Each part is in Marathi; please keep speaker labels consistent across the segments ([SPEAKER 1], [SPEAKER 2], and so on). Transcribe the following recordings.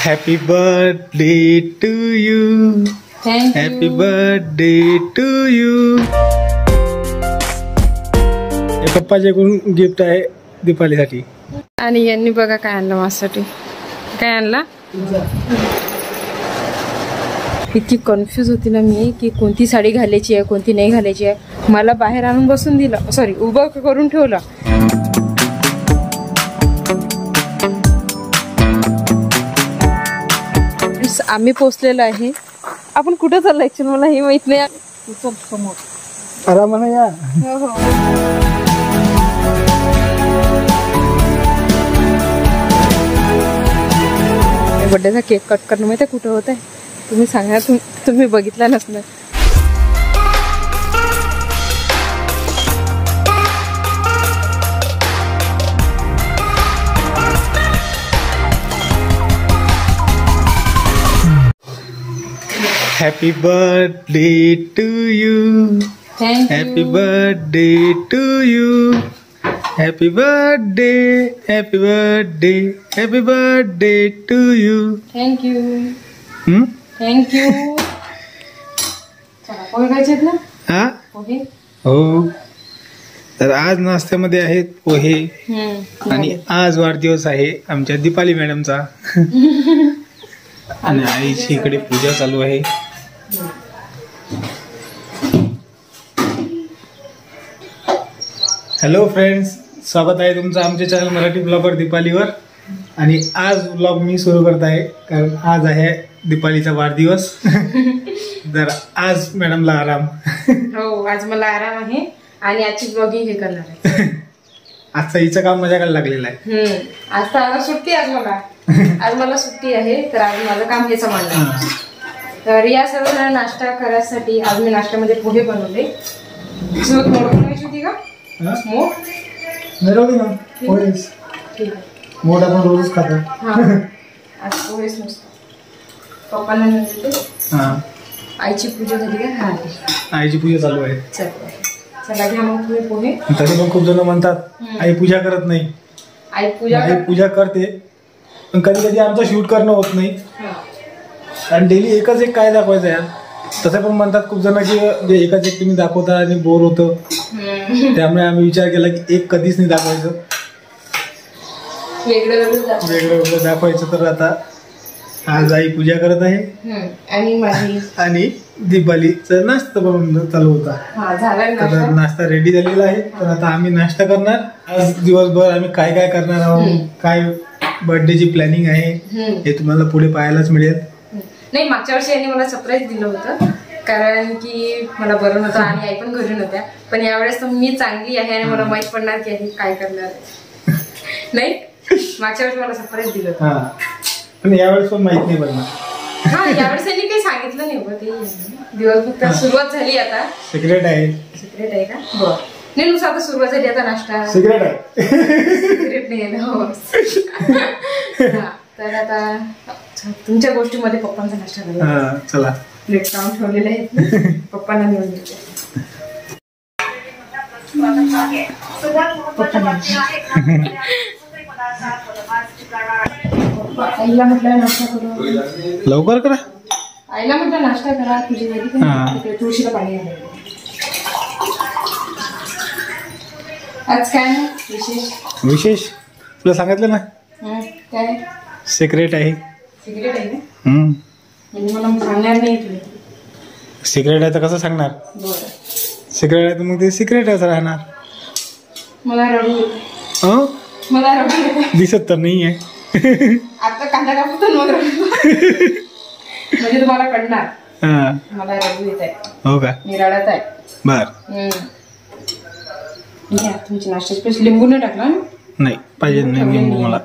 [SPEAKER 1] Happy birthday to you. Happy birthday to you. पप्पाच्याकडून गिफ्ट आहे दीपालीसाठी.
[SPEAKER 2] आणि यांनी बघा काय आणलं माझ्यासाठी. काय आणला? इतकी कन्फ्यूज होती ना मी की कोणती साडी घालायची आहे कोणती नाही घालायची आहे. मला बाहेर आणून बसून दिलं, सॉरी उभं करून ठेवलं. आम्ही पोचलेलो आहे. आपण कुठं चाललो ऍक्च्युअली मला हे माहित नाही.
[SPEAKER 1] आरामाने या.
[SPEAKER 2] हो हो. बर्थडेचा केक कट करणं माहिती कुठं होत आहे? तुम्ही सांगा, तुम्ही बघितला नसणार.
[SPEAKER 1] Happy birthday to you. Happy birthday to you. Happy birthday. Happy birthday. Happy birthday to you.
[SPEAKER 2] Thank you. Thank you. चला पोहे खायचे ना?
[SPEAKER 1] हा
[SPEAKER 2] पोहे.
[SPEAKER 1] हो. तर आज नाश्त्यामध्ये आहेत पोहे. आणि आज वाढदिवस आहे आमच्या दीपाली मॅडमचा. आणि आईची इकडे पूजा चालू आहे. हॅलो फ्रेंड्स, स्वागत आहे तुमचं आमच्या चॅनल मराठी ब्लॉगर दीपालीवर. आणि आज ब्लॉग मी सुरू करत आहे कारण आज आहे दीपालीचा वाढदिवस. तर आज मॅडमला आराम.
[SPEAKER 2] हो, आज मला आराम आहे आणि आजची ब्लॉगिंग हे करणार आहे.
[SPEAKER 1] आजचं हिचं काम मजा करायला लागलेलं आहे.
[SPEAKER 2] आज तर सुट्टी. आज मला सुट्टी आहे, तर आज माझं काम हे सांभाळणार. तर या सर्व नाश्ता करायसाठी आज मी नाश्त्यामध्ये पोहे बनवले. मोड बनवायची होती का? मोड
[SPEAKER 1] मोड आपण रोजच खातो.
[SPEAKER 2] आज पोहेच नसतो. पप्पांना मिळते. आईची पूजा झाली का? हा,
[SPEAKER 1] आईची पूजा चालू आहे.
[SPEAKER 2] चला घ्या मग तुम्ही पोहे.
[SPEAKER 1] तरी पण खूप जण म्हणतात आई पूजा करत नाही.
[SPEAKER 2] आई पूजा
[SPEAKER 1] करते, पण कधी कधी आमचं शूट करणं होत नाही. आणि डेली एकच एक काय दाखवायचं यार. तसं पण म्हणतात खूप जण की एकच एक तुम्ही दाखवता आणि बोर होतं. त्यामुळे आम्ही विचार केला की एक कधीच नाही दाखवायचं, वेगळं दाखवायचं. तर आता आज आई पूजा करत आहे आणि दीपालीचा नाश्ता बनवून चालू होता. तर नाश्ता रेडी झालेला आहे. तर आता आम्ही नाश्ता करणार. आज दिवसभर आम्ही काय काय करणार आहोत, काय बर्थडेची प्लॅनिंग आहे हे तुम्हाला पुढे पाहायलाच मिळेल.
[SPEAKER 2] नाही, मागच्या वर्षी यांनी मला सरप्राईज दिलं होतं कारण की मला बरं नव्हतं आणि आई पण घरी नव्हत्या. पण यावेळेस तर मी चांगली आहे आणि मला माहित पडणार की आई काय करणार आहे. नाही, मागच्या वर्षी मला सरप्राईज दिलं होतं,
[SPEAKER 1] पण यावेळेस पण माहित नाही पडणार.
[SPEAKER 2] हा, यावेळेस त्यांनी काही सांगितलं नाही बघ. ते दिवस फक्त सुरुवात झाली. आता
[SPEAKER 1] सिक्रेट आहे.
[SPEAKER 2] सिक्रेट आहे का? बरं. नाही, नुसतं आता सुरुवात झाली. आता नाश्ता
[SPEAKER 1] सिक्रेट आहे.
[SPEAKER 2] सिक्रेट नाही आहे ना. तर आता तुमच्या गोष्टीमध्ये पप्पांचा नाश्ता झाला.
[SPEAKER 1] चला
[SPEAKER 2] प्लेट लावून ठेवलेले आहेत. पप्पांना नेऊन देते. आईला म्हटलं नाश्ता करा,
[SPEAKER 1] लवकर करा.
[SPEAKER 2] आईला म्हटलं नाश्ता करा. तुझी तुळशीला पाणी घालायचं. आज काय विशेष
[SPEAKER 1] तुला सांगितलं ना.
[SPEAKER 2] काय
[SPEAKER 1] सिक्रेट आहे.
[SPEAKER 2] सिक्रेट आहे का? म्हणजे मला सांगणार नाही तुम्ही.
[SPEAKER 1] सिक्रेट आहे तर कसं सांगणार?
[SPEAKER 2] बरं,
[SPEAKER 1] सिक्रेट आहे तर मग ते सिक्रेटच राहणार.
[SPEAKER 2] मला रडू मला रडू
[SPEAKER 1] दिसत तर नाही आहे.
[SPEAKER 2] आता कांदा कापतो मग रडू. म्हणजे तुम्हाला कळणार मला रडू येत आहे.
[SPEAKER 1] हो का?
[SPEAKER 2] मी रडत आहे.
[SPEAKER 1] बर.
[SPEAKER 2] तुमची नाश्त्याची पेस्ट लिंबू नाही टाकला?
[SPEAKER 1] नाही पाहिजे, नाही लिंबू. मला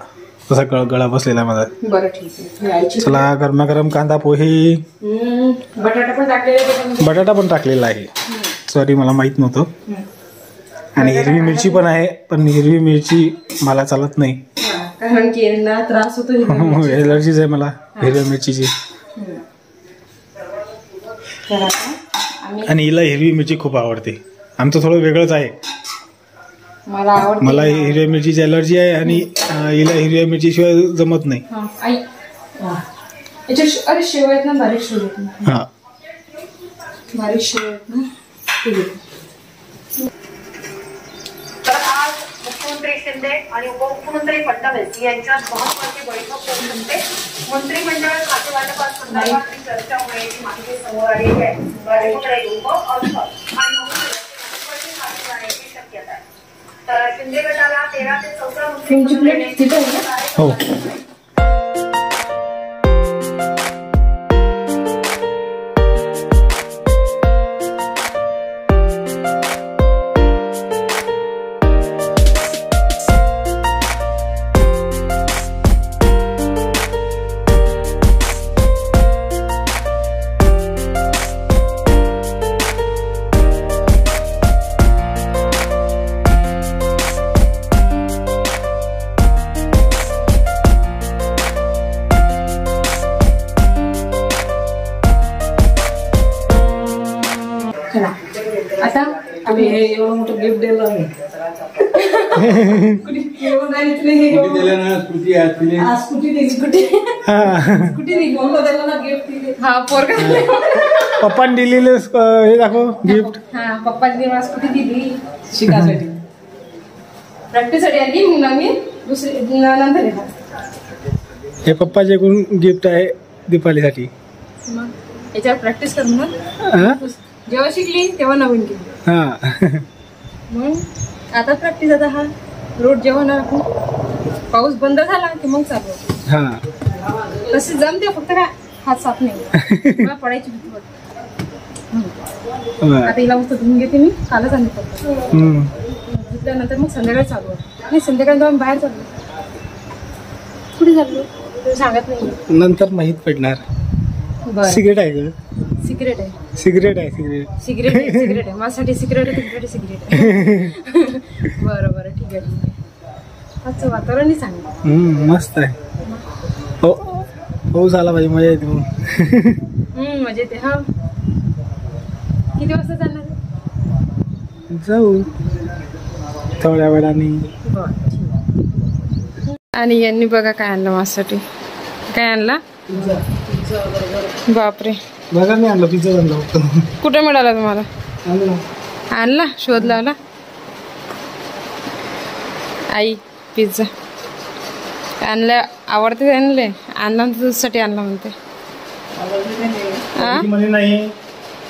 [SPEAKER 1] तसा गळा बसलेला माझा.
[SPEAKER 2] बरं ठीक आहे.
[SPEAKER 1] चला गरमागरम कांदा पोहे. बटाटा पण टाकलेला आहे. सॉरी, मला माहित नव्हतं. आणि हिरवी मिरची पण आहे, पण हिरवी मिरची मला चालत नाही
[SPEAKER 2] कारण की यांना त्रास होतो.
[SPEAKER 1] एलर्जीच आहे मला हिरव्या मिरचीची. आणि हिला हिरवी मिरची खूप आवडते. आमचं थोडं वेगळंच आहे. मला हिरव्या मिरचीची एलर्जी आहे आणि हिला हिरव्या मिरची शिवाय जमत नाही.
[SPEAKER 2] याच्यात अरे शेव आहेत ना, बारीक शेव आहेत ना.
[SPEAKER 1] हा
[SPEAKER 2] बारिश
[SPEAKER 3] तर आज मुख्यमंत्री शिंदे आणि उपमुख्यमंत्री फडणवीस यांच्यात महत्वाची बैठक होत असते. मंत्रिमंडळ खातेवाटपासंदर्भातली चर्चा होण्याची माहिती समोर आली आहे. बैठकीकडे लोक अर्थ आणि खाते जाण्याची शक्यता आहे. तर शिंदे गटाला 13 ते 14
[SPEAKER 1] हो.
[SPEAKER 2] आता
[SPEAKER 4] आम्ही हे एवढं मोठं गिफ्ट दिलं आहे. स्कूटी
[SPEAKER 2] हा पोरगा
[SPEAKER 1] पप्पांनी दिलेले हे दाखव गिफ्ट.
[SPEAKER 2] हा पप्पांनी मला स्कूटी दिली
[SPEAKER 4] शिकासाठी.
[SPEAKER 2] प्रॅक्टिससाठी आली. मग नवीन दुसरी नंतर येणार.
[SPEAKER 1] हे पप्पाचे गिफ्ट आहे दीपालीसाठी.
[SPEAKER 2] मग याच्यावर प्रॅक्टिस कर म्हणून
[SPEAKER 1] हा
[SPEAKER 2] जेव्हा शिकली तेव्हा नवीन केली.
[SPEAKER 1] हा
[SPEAKER 2] मग आता प्रॅक्टिस. आता हा रोड जेव्हा ना पाऊस बंद झाला की मग चालू होतो.
[SPEAKER 1] हा
[SPEAKER 2] तसे जमते, फक्त काय हात साफ नाही. मला पडायची भीती वाटते. आता हिला मस्त धुवून घेते मी. कालच आणली फक्त. धुतल्यानंतर मग संध्याकाळी चालू होतं. नाही संध्याकाळी जाऊन बाहेर चाललो. कुठे चाललो ते सांगत नाही.
[SPEAKER 1] नंतर माहित पडणार. सिगरेट आहे का?
[SPEAKER 2] सिगरेट आहे.
[SPEAKER 1] सिगरेट आहे. सिगरेट
[SPEAKER 2] सिगरेट आहे. सिगरेट आहे. माझ्यासाठी सिगरेट आहे. तुमच्यासाठी सिगरेट आहे. बरं बरं ठीक आहे ठीक आहे. आजचं वातावरणही चांगलं.
[SPEAKER 1] मस्त आहे. हो पाऊस आला पाहिजे, मजा येते मग.
[SPEAKER 2] मजा येते. हा किती वाजता जाणार?
[SPEAKER 1] जाऊ थोड्या वेळाने.
[SPEAKER 2] आणि यांनी बघा काय आणलं माझ्यासाठी. काय आणला? बापरे.
[SPEAKER 1] बघा मी आणलं पिझ्झा आणला होता.
[SPEAKER 2] कुठे मिळाला तुम्हाला? आणला शोध लावला. आई पिझ्झा आणलं. आवडते आणले. आणला तुझ्यासाठी आणला म्हणते.
[SPEAKER 1] नाही.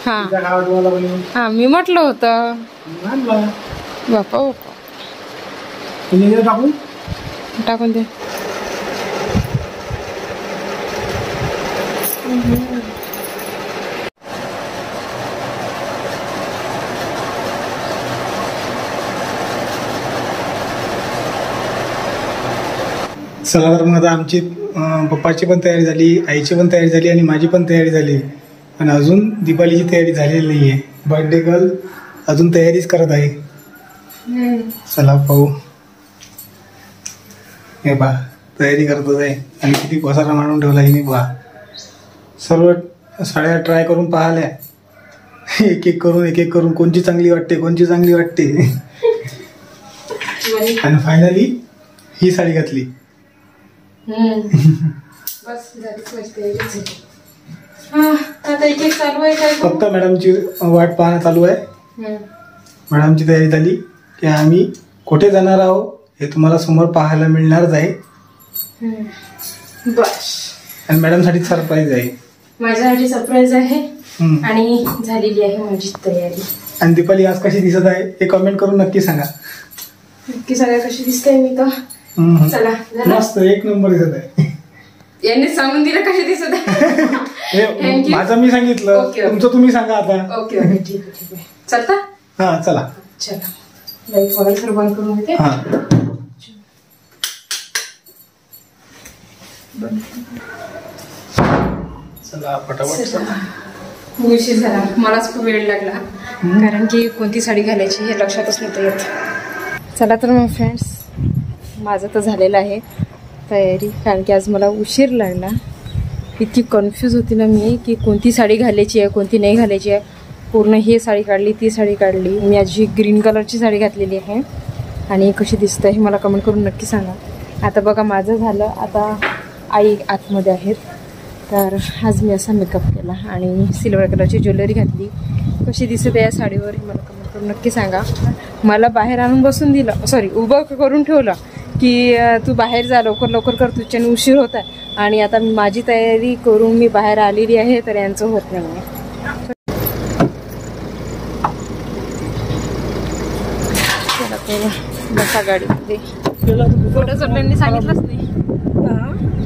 [SPEAKER 2] हा हा मी म्हटलं होतं. बापा बापा
[SPEAKER 1] टाकून
[SPEAKER 2] टाकून दे.
[SPEAKER 1] चला तर मग आता आमची पप्पाची पण तयारी झाली, आईची पण तयारी झाली आणि माझी पण तयारी झाली. पण अजून दीपालीची तयारी झालेली नाही आहे. बर्थडे गर्ल अजून तयारीच करत आहे. चला पाहू. हे पहा तयारी करतच आहे. आणि किती पसारा मांडून ठेवला हिने पहा. सर्व साड्या ट्राय करून पाहिल्या. एक एक करून कोणची चांगली वाटते कोणची चांगली वाटते. आणि फायनली ही साडी घातली. फक्त मॅडमची वाट पाहणं चालू आहे. मॅडमची तयारी झाली की आम्ही कुठे जाणार आहोत हे तुम्हाला समोर पाहायला मिळणारच आहे.
[SPEAKER 2] बस.
[SPEAKER 1] आणि मॅडम साठी सरप्राईज आहे.
[SPEAKER 2] माझ्यासाठी सरप्राईज आहे. आणि झालेली आहे माझी तयारी.
[SPEAKER 1] आणि दीपाली आज कशी दिसत आहे हे कमेंट करून नक्की सांगा.
[SPEAKER 2] नक्की सांगा कशी दिसते मी तर. चला
[SPEAKER 1] मस्त एक नंबर दिसत आहे.
[SPEAKER 2] यांनी सांगून दिलं कशी दिसत आहे.
[SPEAKER 1] माझं मी सांगितलं. तुमचं तुम्ही सांगा आता.
[SPEAKER 2] ओके ओके ठीक आहे ठीक आहे. चलता.
[SPEAKER 1] हा चला.
[SPEAKER 2] चला लाईट वगैरे सर्व बंद करून घेते.
[SPEAKER 1] चला फटाफट.
[SPEAKER 2] उशीर झाला. मलाच खूप वेळ लागला कारण की कोणती साडी घालायची हे लक्षातच नव्हतं येत. चला तर मग फ्रेंड्स माझं तर झालेलं आहे तयारी. कारण की आज मला उशीर लागला. इतकी कन्फ्यूज होती ना मी की कोणती साडी घालायची आहे कोणती नाही घालायची आहे. पूर्ण ही साडी काढली ती साडी काढली. मी आज ही ग्रीन कलरची साडी घातलेली आहे. आणि कशी दिसते हे मला कमेंट करून नक्की सांगा. आता बघा माझं झालं. आता आई आतमध्ये आहेत. तर आज मी असा मेकअप केला आणि सिल्वर कलरची ज्वेलरी घातली. कशी दिसते या साडीवर मला कमेंट करून नक्की सांगा. मला बाहेर आणून बसून दिलं, सॉरी उभं करून ठेवलं की तू बाहेर जा, लवकर लवकर कर, तुझ्याने उशीर होत आहे. आणि आता माझी तयारी करून मी बाहेर आलेली आहे, तर यांचं होत नाही आहे. बसा गाडीमध्ये. कुठं चाललं सांगितलंच नाही,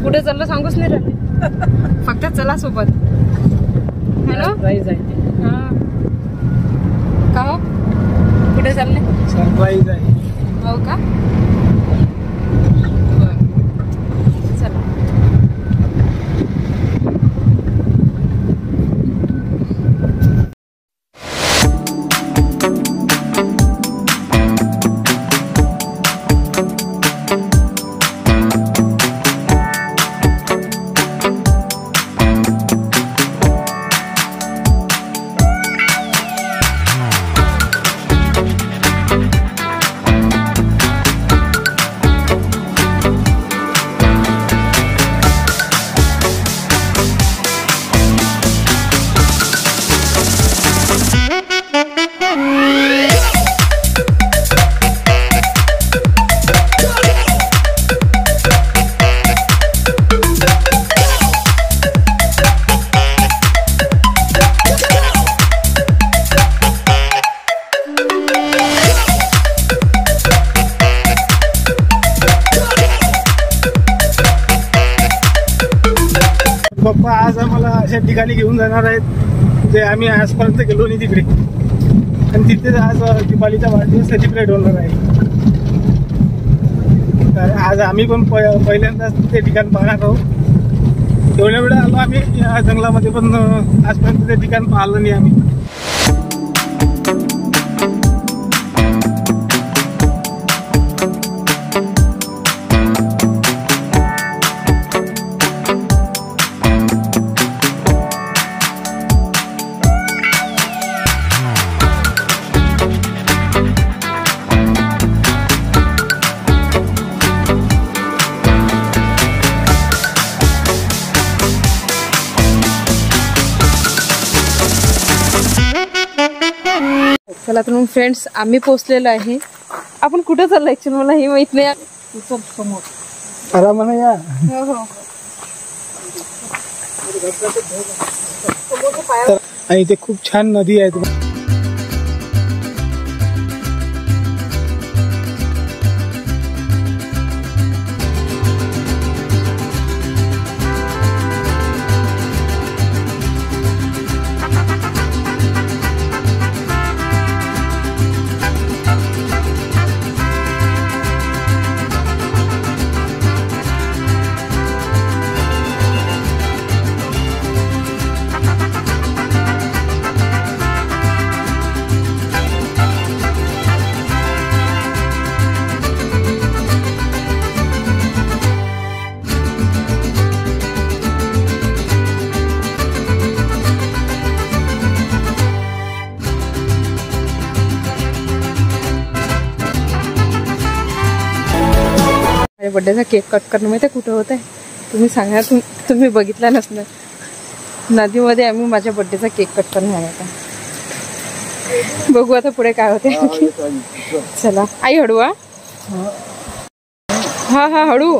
[SPEAKER 2] कुठे चाललं सांगूच नाही राहिले, फक्त चला सोबत. हॅलो हां का हो, कुठे चालले?
[SPEAKER 1] सरप्राईज आहे.
[SPEAKER 2] हो का, चला.
[SPEAKER 1] पप्पा आज आम्हाला अशा ठिकाणी घेऊन जाणार आहेत जे आम्ही आजपर्यंत गेलो नाही तिकडे, आणि तिथेच आज दिवाळीचा वाढदिवस सेलिब्रेट होणार आहे. तर आज आम्ही पण पहिल्यांदाच ते ठिकाण पाहणार आहोत. एवढ्या वेळा आलो आम्ही या जंगलामध्ये, पण आजपर्यंत ते ठिकाण पाहिलं नाही आम्ही.
[SPEAKER 2] चला तर मग फ्रेंड्स, आम्ही पोहोचलेलो आहे. आपण कुठं चाललो ऍक्च्युअली मला हे माहित नाही.
[SPEAKER 1] समोर आरामाने या.
[SPEAKER 2] हो हो.
[SPEAKER 1] आणि इथे खूप छान नदी आहे.
[SPEAKER 2] बर्थडेचा केक कट करणं माहिती आहे कुठं होत आहे? तुम्ही सांगा, तुम्ही बघितला नसणार. नदीमध्ये आम्ही माझ्या बर्थडेचा केक कट करणार आता. बघू आता पुढे काय होते. चला आई, हळू. हा हा हळू.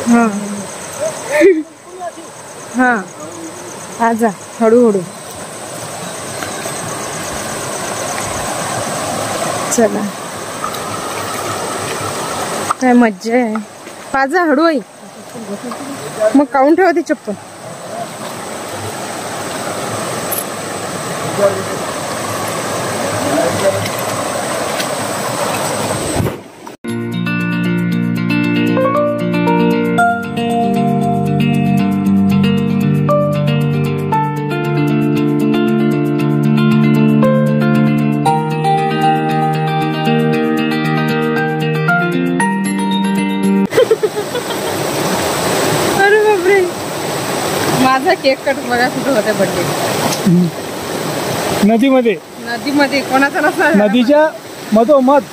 [SPEAKER 2] हा हा हा जा, हळूहळू. चला, काय मज्जा आहे. पाजा हळू आई, मग काढून ठेवा ती चप्पल. माझा केक कट बघा कुठं होत्या बर्थडे.
[SPEAKER 1] नदीमध्ये.
[SPEAKER 2] नदीमध्ये कोणाचा नसणार.
[SPEAKER 1] नदीच्या मधोमध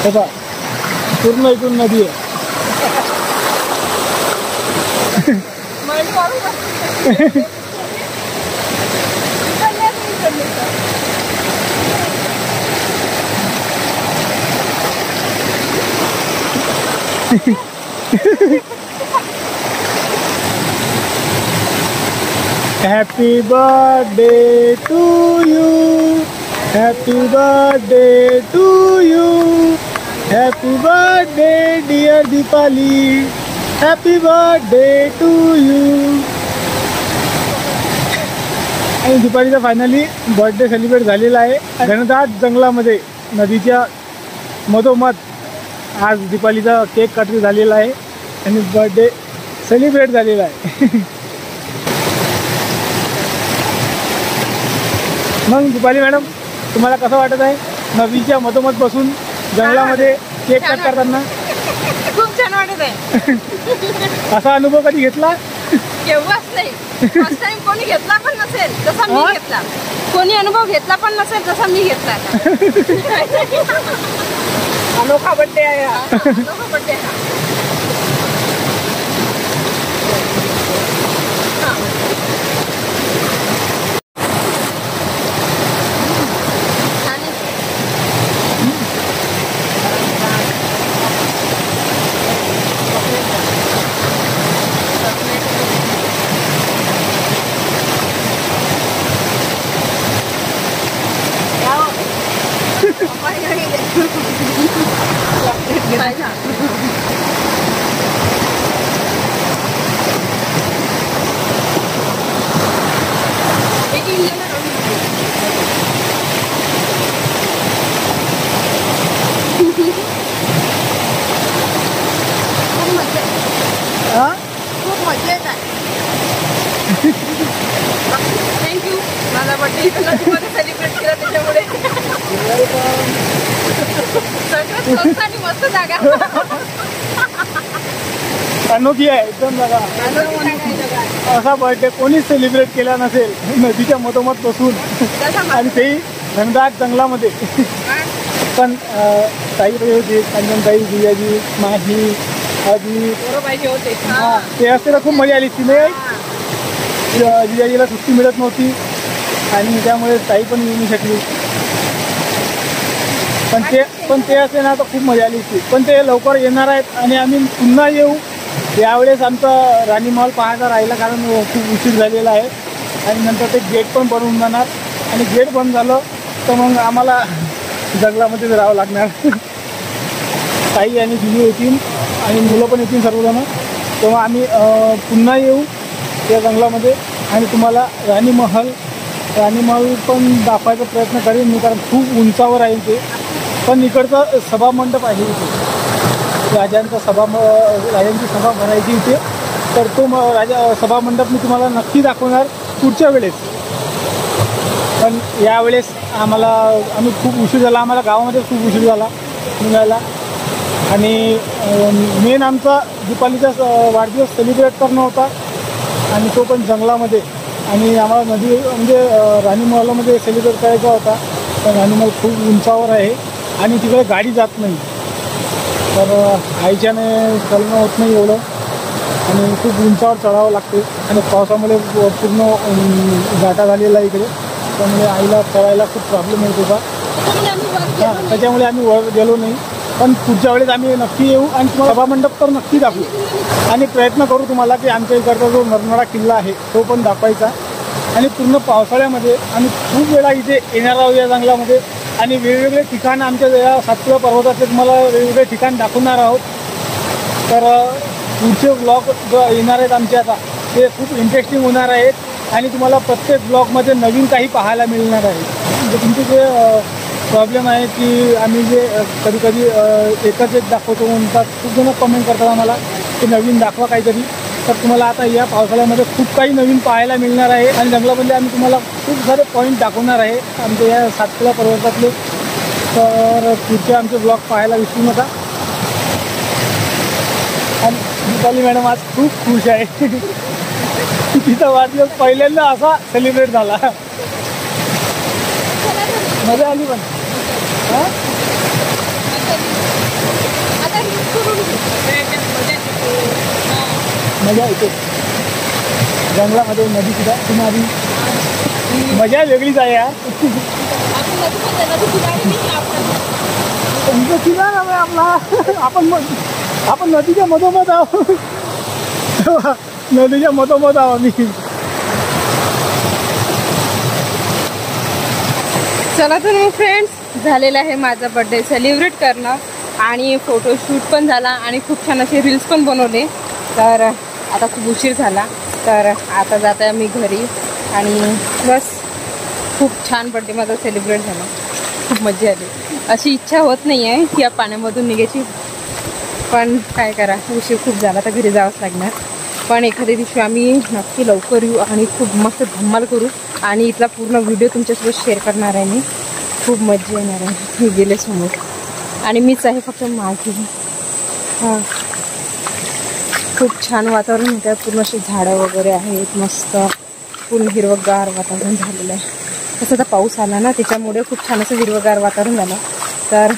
[SPEAKER 1] बघा, पूर्ण इकडून नदी आहे. Happy birthday to you, happy birthday to you, happy birthday dear Deepali, happy birthday to you. आणि दीपालीचा फायनली बर्थडे सेलिब्रेट झालेला आहे घनदाट जंगलामध्ये नदीच्या मधोमध. आज दीपालीचा केक कटिंग झालेला आहे आणि बर्थडे सेलिब्रेट झालेला आहे. मग दीपाली मॅडम, तुम्हाला कसं वाटत आहे नदीच्या मधोमध बसून जंगलामध्ये केक कट करताना?
[SPEAKER 2] खूप छान वाटत आहे.
[SPEAKER 1] असा अनुभव कधी घेतला?
[SPEAKER 2] केव्हाच नाही. फर्स्ट टाइम कोणी घेतला पण नसेल जसा मी घेतला. कोणी अनुभव घेतला पण नसेल जसा मी घेतला.
[SPEAKER 4] अनोखा बर्थडे आहे हा.
[SPEAKER 2] अनोखा बर्थडे आहे. खूप मजा येत आहे. थँक्यू. माझा बर्थडे इथं सेलिब्रेट केला त्याच्यामुळे. सगळं स्वस्त आणि मस्त जागा.
[SPEAKER 1] अनोखी आहे एकदम जागा. असा बर्थडे कोणीच सेलिब्रेट केला नसेल नदीच्या मधोमध बसून, आणि तेही घनदाट जंगलामध्ये. पण ताई होते, कंचनताई, जिजाजी, माझी आजी
[SPEAKER 2] होते.
[SPEAKER 1] ते असते तर खूप मजा आली. तिने जिजाजीला सुट्टी मिळत नव्हती आणि त्यामुळे ताई पण येऊ नाही शकली. पण ते असते ना तर खूप मजा आली असती. पण ते लवकर येणार आहेत आणि आम्ही पुन्हा येऊ. यावेळेस आमचा राणी महल पाहायचा राहिला कारण खूप उशीर झालेला आहे. आणि नंतर ते गेट पण बंद होऊन जाणार आणि गेट बंद झालं तर मग आम्हाला जंगलामध्येच राहावं लागणार. ताई आणि दिली येतील आणि मुलं पण येतील सर्वजण. तेव्हा आम्ही पुन्हा येऊ त्या जंगलामध्ये आणि तुम्हाला राणी महल पण दाखवायचा प्रयत्न करेन मी, कारण खूप उंचावर आहे ते. पण इकडचं सभामंडप आहे इथे, राजांची सभा भरायची इथे. तर तो सभामंडप मी तुम्हाला नक्की दाखवणार पुढच्या वेळेस. पण यावेळेस आम्ही खूप उशीर झाला, आम्हाला गावामध्ये खूप उशीर झाला निघायला. आणि मेन आमचा दीपालीचा वाढदिवस सेलिब्रेट करणं होता आणि तो पण जंगलामध्ये. आणि आम्हाला नदी म्हणजे राणी महलामध्ये सेलिब्रेट करायचा होता. पण राणी महल खूप उंचावर आहे आणि तिकडे गाडी जात नाही, तर आईच्याने चालणं होत नाही एवढं आणि खूप उंचावर चढावं लागते. आणि पावसामुळे पूर्ण घाटा झालेला इकडे, त्यामुळे आईला चढायला खूप प्रॉब्लेम येत होता. त्याच्यामुळे आम्ही वर गेलो नाही. पण पुढच्या वेळेस आम्ही नक्की येऊ आणि तुम्हाला सभामंडप तर नक्की दाखवू. आणि प्रयत्न करू तुम्हाला की आमच्या इकडचा जो नरनाळा किल्ला आहे तो पण दाखवायचा. आणि पूर्ण पावसाळ्यामध्ये आम्ही खूप वेळा इथे येणार आहोत या जंगलामध्ये. आणि वेगवेगळे ठिकाण आमच्या या सातपुडा पर्वताचे तुम्हाला वेगवेगळे ठिकाण दाखवणार आहोत. तर पुढचे ब्लॉग जो येणार आहेत आमचे आता ते खूप इंटरेस्टिंग होणार आहेत आणि तुम्हाला प्रत्येक ब्लॉगमध्ये नवीन काही पाहायला मिळणार आहे. म्हणजे तुमचे जे प्रॉब्लेम आहे की आम्ही जे कधी एकच दाखवतो म्हणतात, खूप जण कमेंट करतात आम्हाला की नवीन दाखवा काहीतरी. तर तुम्हाला आता या पावसाळ्यामध्ये खूप काही नवीन पाहायला मिळणार आहे आणि जंगलामध्ये आम्ही तुम्हाला खूप सारे पॉईंट दाखवणार आहे आमच्या या सातपुडा पर्वतातले. तर पुढचे आमचे ब्लॉग पाहायला विसरू नका. आणि दीपाली मॅडम आज खूप खुश आहे. तिचा वाढदिवस पहिल्यांदा असा सेलिब्रेट झाला. मजा आली पण. मजा येते. जंगलामध्ये नदी सुद्धा किनारी मजा वेगळीच आहे यार. किनारा आपला आपण नदीच्या मधोमध आहोत. नदीच्या मधोमध आहोत आम्ही.
[SPEAKER 2] चला तर मग फ्रेंड्स, झालेला आहे माझा बर्थडे सेलिब्रेट करणं आणि फोटोशूट पण झाला आणि खूप छान असे रील्स पण बनवले. तर आता खूप उशीर झाला, तर आता जात आहे मी घरी. आणि बस खूप छान बर्थडे माझा सेलिब्रेट झाला, खूप मजा आली. अशी इच्छा होत नाही आहे की या पाण्यामधून निघायची, पण काय करा, उशीर खूप झाला तर घरी जावंच लागणार. पण एखाद्या दिवशी आम्ही नक्की लवकर येऊ आणि खूप मस्त धमाल करू आणि इथला पूर्ण व्हिडिओ तुमच्यासोबत शेअर करणार आहे मी. खूप मजा येणार आहे. मी गेले समोर आणि मीच आहे फक्त मागे. हां, खूप छान वातावरण होतं. पूर्ण अशी झाडं वगैरे आहेत, मस्त पूर्ण हिरवंगार वातावरण झालेलं आहे. तसं आता पाऊस आला ना, त्याच्यामुळे खूप छान असं हिरवंगार वातावरण झालं, तर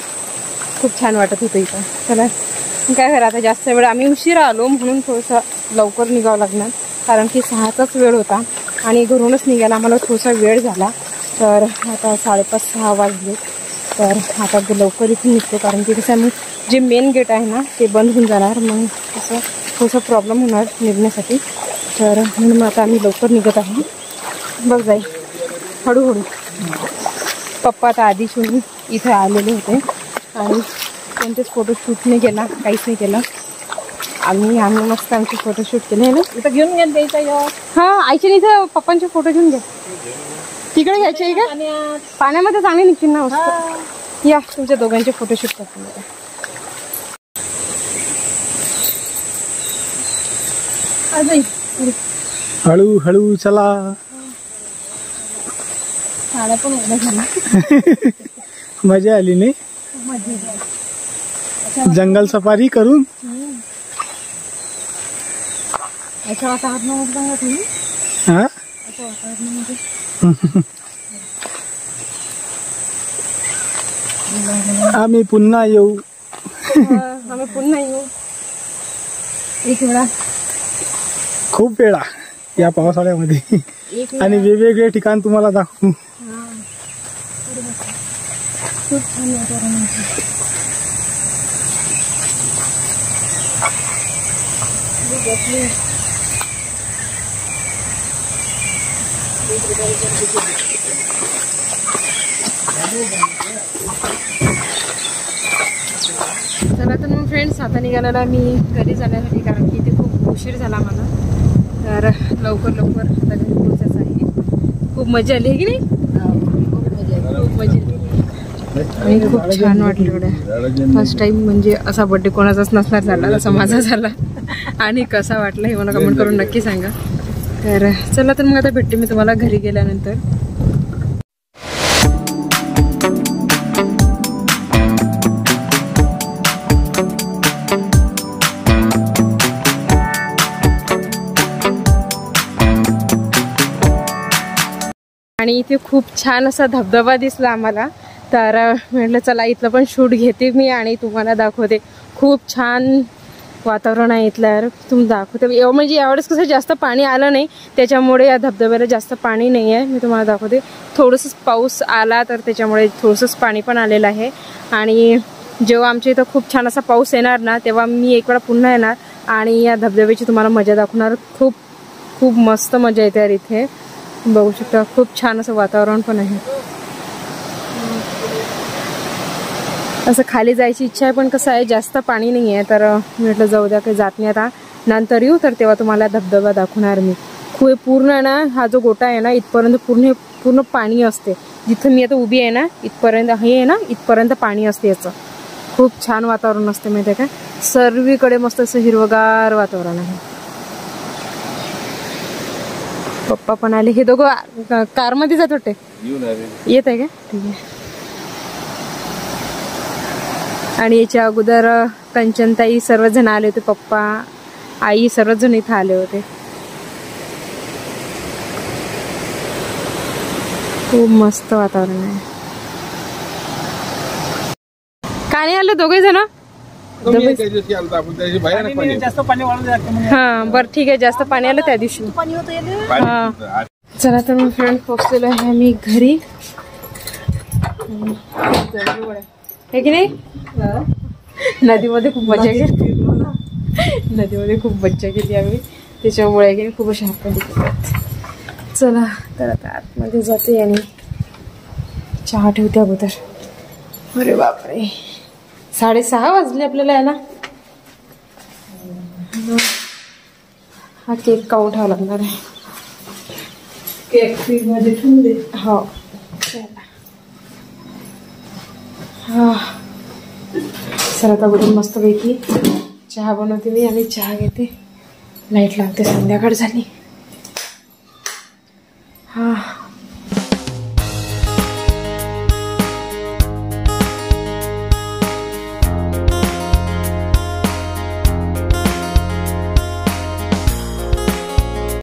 [SPEAKER 2] खूप छान वाटत होतं इथं. चला काय करा, आता जास्त वेळ आम्ही उशिरा आलो म्हणून थोडंसं लवकर निघावं लागणार, कारण की 6चाच वेळ होता आणि घरूनच निघायला आम्हाला थोडासा वेळ झाला. तर आता 5:30-6 वाजले, तर आता लवकर इथून निघतो, कारण की कसं मग जे मेन गेट आहे ना ते बंद होऊन जाणार, मग कसं थोडंसं प्रॉब्लेम होणार निघण्यासाठी. तर म्हणून मग आता आम्ही लवकर निघत आहे. बघ जाईल हळूहळू. पप्पा आता आधीच इथे आलेले होते आणि कोणतेच फोटोशूट नाही केला, काहीच नाही केलं. आम्ही मस्त आमचे फोटोशूट केले ना.
[SPEAKER 4] इथं घेऊन गेल द्यायचं.
[SPEAKER 2] हां, आईच्या इथं पप्पांचे फोटो घेऊन घ्या. तिकडे घ्यायचे आहे का? पाण्यामध्ये चांगले निघतील ना मस्त. या तुमच्या दोघांचे फोटोशूट करतो.
[SPEAKER 1] हळू हळू चला.
[SPEAKER 2] साड्या पण उद्या झाला.
[SPEAKER 1] मजा आली नाही? जंगल सफारी करून.
[SPEAKER 2] अच्छा वातावरणामध्ये सांगा तुम्ही.
[SPEAKER 1] हा,
[SPEAKER 2] अच्छा वातावरणामध्ये
[SPEAKER 1] आम्ही पुन्हा येऊ.
[SPEAKER 2] आम्ही पुन्हा येऊ एक वेळा,
[SPEAKER 1] खूप वेळा या पावसाळ्यामध्ये, आणि वेगवेगळे ठिकाण तुम्हाला दाखवू.
[SPEAKER 2] खूप छान वातावरण आहे. चला तर मग फ्रेंड्स, आता निघालेला मी घरी जाण्यासाठी, कारण की इथे खूप उशीर झाला मला. तर लवकर आता घरी पोहोचायचं आहे. खूप मजा आली आहे की नाही? खूप मजा आली आणि खूप छान वाटलं. एवढं फर्स्ट टाइम म्हणजे असा बर्थडे कोणाचाच नसणार झाला, तसा माझा झाला. आणि कसा वाटला हे मला कमेंट करून नक्की सांगा. तर चला तर मग आता भेटते मी तुम्हाला घरी गेल्यानंतर. आणि इथे खूप छान असा धबधबा दिसला आम्हाला, तर म्हटलं चला इथलं पण शूट घेते मी आणि तुम्हाला दाखवते. खूप छान वातावरण आहे इथलं यार, तुम्ही दाखवते. म्हणजे यावेळेस कसं जास्त पाणी आलं नाही, त्याच्यामुळे या धबधब्याला जास्त पाणी नाही आहे. मी तुम्हाला दाखवते. थोडंसंच पाऊस आला तर त्याच्यामुळे थोडंसंच पाणी पण आलेलं आहे. आणि जेव्हा आमच्या इथं खूप छान असा पाऊस येणार ना, तेव्हा मी एक वेळा पुन्हा येणार आणि या धबधब्याची तुम्हाला मजा दाखवणार. खूप खूप मस्त मजा येते यार इथे. बघू शकता, खूप छान असं वातावरण पण आहे. असं खाली जायची इच्छा आहे, पण कसं आहे जास्त पाणी नाही आहे, तर म्हटलं जाऊ द्या, काही जात नाही आता, नंतर येऊ तर तेव्हा तुम्हाला धबधबा दाखवणार मी. पूर्ण आहे ना, हा जो गोटा आहे ना इथपर्यंत पूर्ण पाणी असते. जिथं मी आता उभी आहे ना इथपर्यंत, हे आहे ना इथपर्यंत पाणी असते. याचं खूप छान वातावरण असते माहिती आहे का. सर्वीकडे मस्त असं हिरवगार वातावरण आहे. पप्पा पण आले. हे दोघं कारमध्ये जात होते. येत आहे का? ठीक आहे. आणि याच्या अगोदर कंचनताई सर्वजण आले होते, पप्पा आई सर्वजण इथं आले होते. खूप मस्त वातावरण आहे. का नाही आले दोघे जण?
[SPEAKER 1] जास्त पाणी वाढून जातं.
[SPEAKER 2] हा बरं ठीक आहे, जास्त पाणी आलं त्या दिवशी. हा चला तर मग फ्रेंड पोहोचलेलो आहे आम्ही घरी. हे की नाही, नदीमध्ये खूप मजा केली. नदीमध्ये खूप मज्जा केली आम्ही, त्याच्यामुळे की खूप अशा हात केली. चला तर आता आतमध्ये जाते आणि चहा ठेवते अगोदर. अरे बापरे 6:30 वाजले आपल्याला याला. हा केक काढून ठेवावा लागणार आहे.
[SPEAKER 4] केक फ्रीज मध्ये ठेवून दे.
[SPEAKER 2] हो चला. हा चला आता अगोदर मस्तपैकी चहा बनवते मी आणि चहा घेते. लाईट लावते, संध्याकाळ झाली. हा